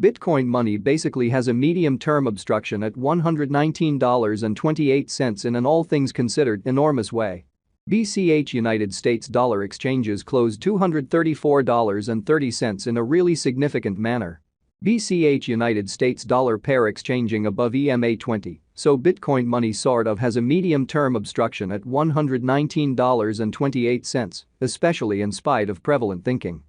Bitcoin money basically has a medium-term obstruction at $119.28 in an all things considered enormous way. BCH United States dollar exchanges closed $234.30 in a really significant manner. BCH United States dollar pair exchanging above EMA 20, so Bitcoin money sort of has a medium-term obstruction at $119.28, especially in spite of prevalent thinking.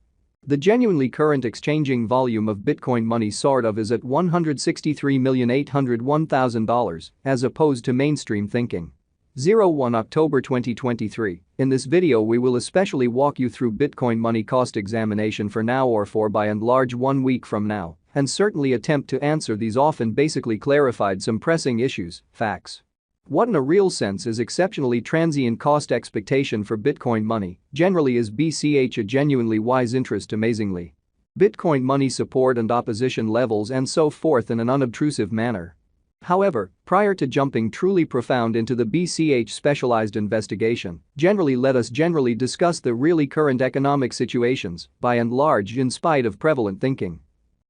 The genuinely current exchanging volume of Bitcoin money sort of is at $163,801,000 as opposed to mainstream thinking. 01 October 2023. In this video we will especially walk you through Bitcoin money cost examination for now or for by and large 1 week from now, and certainly attempt to answer these often basically clarified some pressing issues, facts. What in a real sense is exceptionally transient cost expectation for Bitcoin money, generally is BCH a genuinely wise interest amazingly. Bitcoin money support and opposition levels and so forth in an unobtrusive manner. However, prior to jumping truly profound into the BCH specialized investigation, let us discuss the really current economic situations, by and large in spite of prevalent thinking.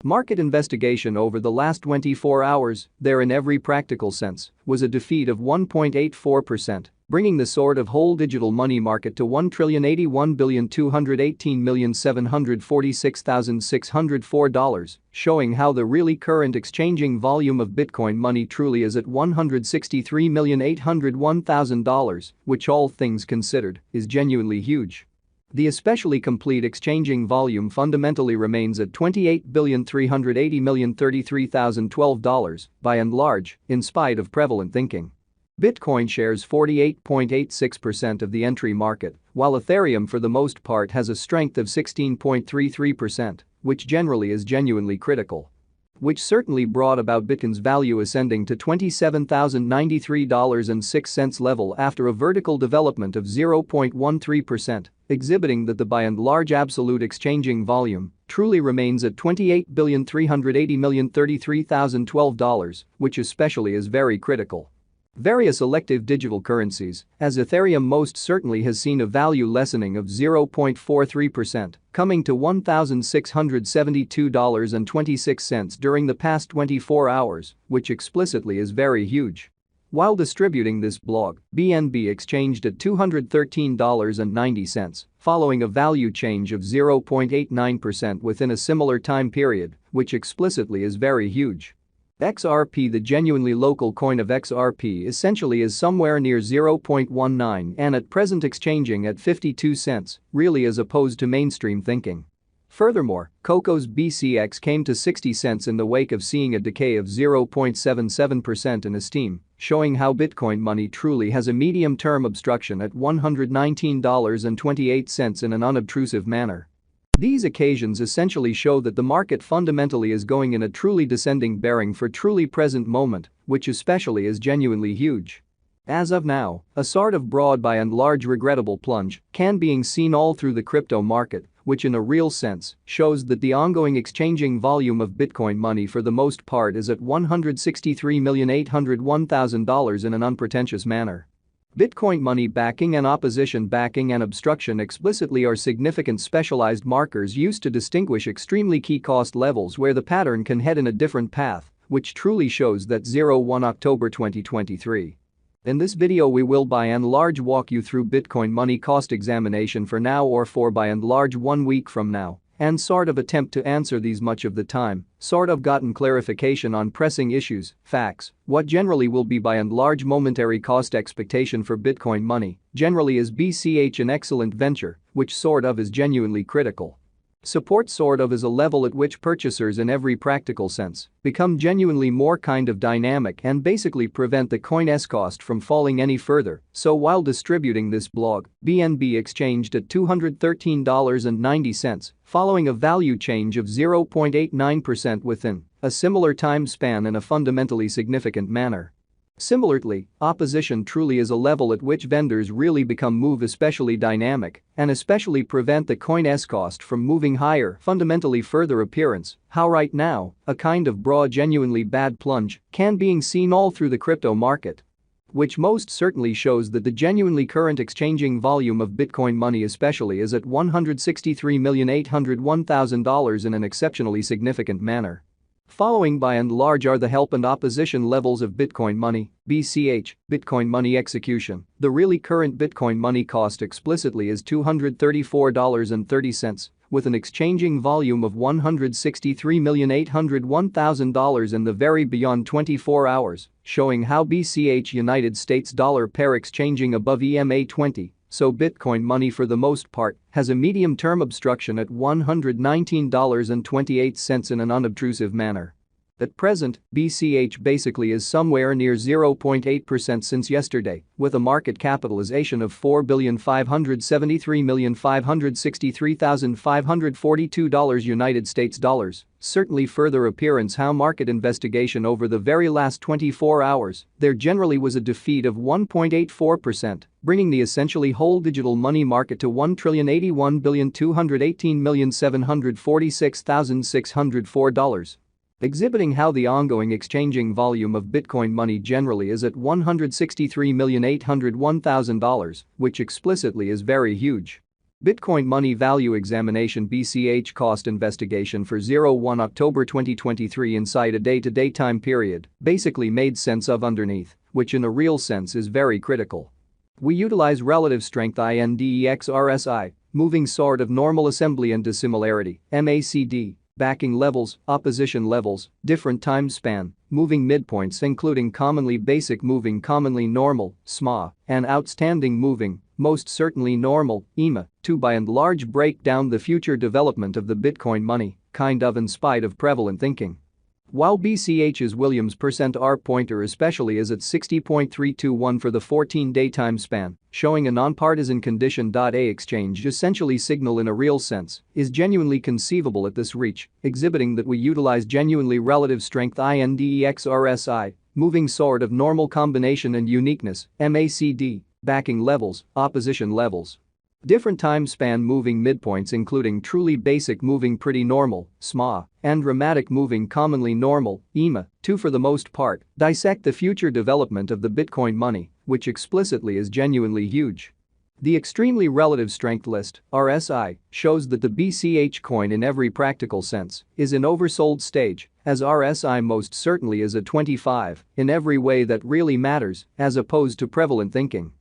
Market investigation over the last 24 hours, there in every practical sense, was a defeat of 1.84%, bringing the sort of whole digital money market to $1,081,218,746,604, showing how the really current exchanging volume of Bitcoin money truly is at $163,801,000, which all things considered, is genuinely huge. The especially complete exchanging volume fundamentally remains at $28,380,033,012 by and large, in spite of prevalent thinking. Bitcoin shares 48.86% of the entry market, while Ethereum for the most part has a strength of 16.33%, which generally is genuinely critical. Which certainly brought about Bitcoin's value ascending to $27,093.06 level after a vertical development of 0.13%, exhibiting that the by and large absolute exchanging volume truly remains at $28,380,033,012, which especially is very critical. Various elective digital currencies, as Ethereum most certainly has seen a value lessening of 0.43%, coming to $1,672.26 during the past 24 hours, which explicitly is very huge. While distributing this blog, BNB exchanged at $213.90, following a value change of 0.89% within a similar time period, which explicitly is very huge. XRP, the genuinely local coin of XRP, essentially is somewhere near 0.19 and at present exchanging at 52 cents, really as opposed to mainstream thinking. Furthermore, Coco's BCX came to 60 cents in the wake of seeing a decay of 0.77% in esteem, showing how Bitcoin money truly has a medium-term obstruction at $119.28 in an unobtrusive manner. These occasions essentially show that the market fundamentally is going in a truly descending bearing for truly present moment, which especially is genuinely huge. As of now, a sort of broad by and large regrettable plunge can being seen all through the crypto market, which in a real sense shows that the ongoing exchanging volume of Bitcoin money for the most part is at $163,801,000 in an unpretentious manner. Bitcoin money backing and opposition backing and obstruction explicitly are significant specialized markers used to distinguish extremely key cost levels where the pattern can head in a different path, which truly shows that 01 October 2023. In this video we will by and large walk you through Bitcoin money cost examination for now or for by and large 1 week from now, and sort of attempt to answer these much of the time, sort of gotten clarification on pressing issues, facts, what generally will be by and large momentary cost expectation for Bitcoin money, generally is BCH an excellent venture, which sort of is genuinely critical. Support sort of is a level at which purchasers in every practical sense become genuinely more kind of dynamic and basically prevent the coin's cost from falling any further, so while distributing this blog, BNB exchanged at $213.90, following a value change of 0.89% within a similar time span in a fundamentally significant manner. Similarly, opposition truly is a level at which vendors really become especially dynamic and especially prevent the coin's cost from moving higher fundamentally further appearance, how right now, a kind of broad genuinely bad plunge can being seen all through the crypto market. Which most certainly shows that the genuinely current exchanging volume of Bitcoin money especially is at $163,801,000 in an exceptionally significant manner. Following by and large are the help and opposition levels of Bitcoin money, BCH, Bitcoin money execution. The really current Bitcoin money cost explicitly is $234.30, with an exchanging volume of $163,801,000 in the very beyond 24 hours, showing how BCH United States dollar pair exchanging above EMA 20. So Bitcoin money for the most part has a medium-term obstruction at $119.28 in an unobtrusive manner. At present, BCH basically is somewhere near 0.8% since yesterday, with a market capitalization of $4,573,563,542 United States dollars. Certainly further appearance how market investigation over the very last 24 hours, there generally was a defeat of 1.84%, bringing the essentially whole digital money market to $1,081,218,746,604. Exhibiting how the ongoing exchanging volume of Bitcoin money generally is at $163,801,000, which explicitly is very huge. Bitcoin money value examination BCH cost investigation for 01 October 2023 inside a day-to-day time period basically made sense of underneath, which in a real sense is very critical. We utilize relative strength index RSI, moving sort of normal assembly and dissimilarity, MACD. Backing levels, opposition levels, different time span, moving midpoints including commonly basic moving commonly normal, SMA, and outstanding moving, most certainly normal, EMA, to by and large break down the future development of the Bitcoin money, kind of in spite of prevalent thinking. While BCH's Williams %R pointer especially is at 60.321 for the 14-day time span, showing a nonpartisan condition. A exchange essentially signal in a real sense is genuinely conceivable at this reach, exhibiting that we utilize genuinely relative strength index RSI, moving sort of normal combination and uniqueness, MACD, backing levels, opposition levels. Different time span moving midpoints including truly basic moving pretty normal, SMA, and dramatic moving commonly normal, EMA, to for the most part, dissect the future development of the Bitcoin money, which explicitly is genuinely huge. The extremely relative strength list, RSI, shows that the BCH coin in every practical sense is in oversold stage, as RSI most certainly is at 25 in every way that really matters, as opposed to prevalent thinking.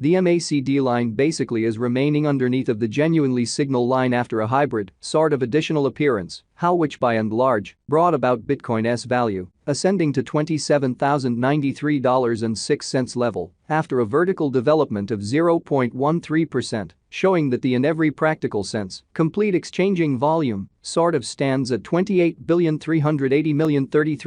The MACD line basically is remaining underneath of the genuinely signal line after a hybrid sort of additional appearance, how which by and large brought about Bitcoin's value ascending to $27,093.06 level after a vertical development of 0.13%, showing that the in every practical sense complete exchanging volume sort of stands at $28,380,033